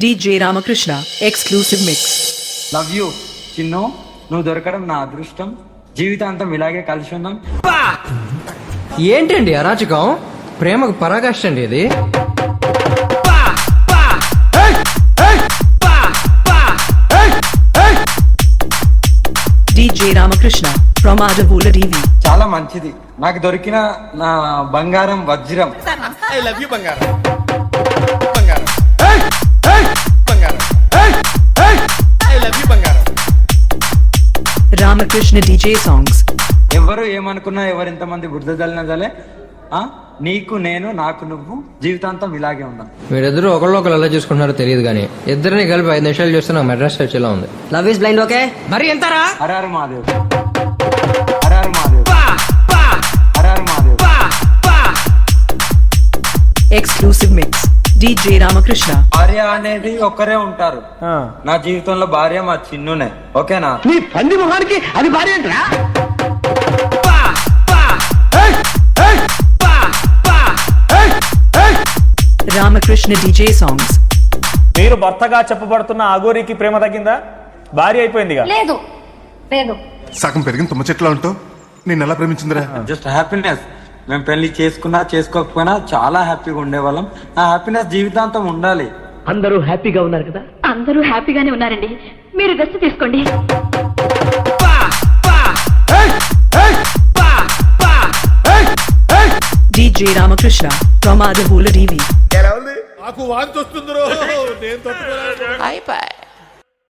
DJ Ramakrishna, exclusive mix. Love you Chinnu, నువ్వు దొరకడం నా అదృష్టం. జీవితాంతం ఇలాగే కలిసి ఉందాం. ఏంటండి అరాచకం? ప్రేమకు పరాకాష్ట అండి ఇది. DJ Ramakrishna from Adavula TV. చాలా మంచిది, నాకు దొరికిన నా బంగారం వజ్రం. ఐ లవ్ యూ బంగారం. బంగారం బంగారం ఐ లవ్ యూ బంగారం. Ramakrishna DJ songs. ఎవరు ఏమనుకున్నా, ఎవరు ఎంతమంది బురద జల్లినా జలే, నీకు నేను, నాకు నువ్వు, జీవితాంతం ఇలాగే ఉందాం. మీరిద్దరు ఒకళ్ళు ఎలా చూసుకుంటున్నారో తెలియదు కానీ ఇద్దరిని కలిపి 5 నిమిషాలు చూస్తే నాకు మెడ్రాస్ వచ్చేలా ఉంది. Love is blind. ఓకే మరి ఎంతరా? హరహర మహాదేవ్, హరహర మహాదేవ్, హరహర Mahadev. Exclusive mix. DJ Ramakrishna. భార్య అనేది ఒక్కరే ఉంటారు. నా జీవితంలో భార్య మా చిన్నునే. ఓకేనా? నీ పంది మొహానికి అది భార్య ఏంట్రా? Ramakrishna DJ songs. మీరు భర్తగా చెప్పబడుతున్న అఘోరికి ప్రేమ తగ్గిందా? భార్య అయిపోయిందిగా. లేదు లేదు. సగం పెరిగిన తుమ్మ చెట్లా ఉంటావు. నేను ఎలా ప్రేమించిందిరా? Just happiness. మేము పెళ్లి చేసుకున్నా చేసుకోకపోయినా చాలా హ్యాపీగా ఉండేవాళ్ళం. ఆ హ్యాపీనెస్ జీవితాంతం ఉండాలి. అందరూ హ్యాపీగా ఉన్నారు కదా? అందరూ హ్యాపీగానే ఉన్నారండి. మీరు రెస్ట్ తీసుకోండి. DJ Ramakrishna from Adavula TV. నాకు వాంతి వస్తుందిరో, నేను తట్టుకోలేను.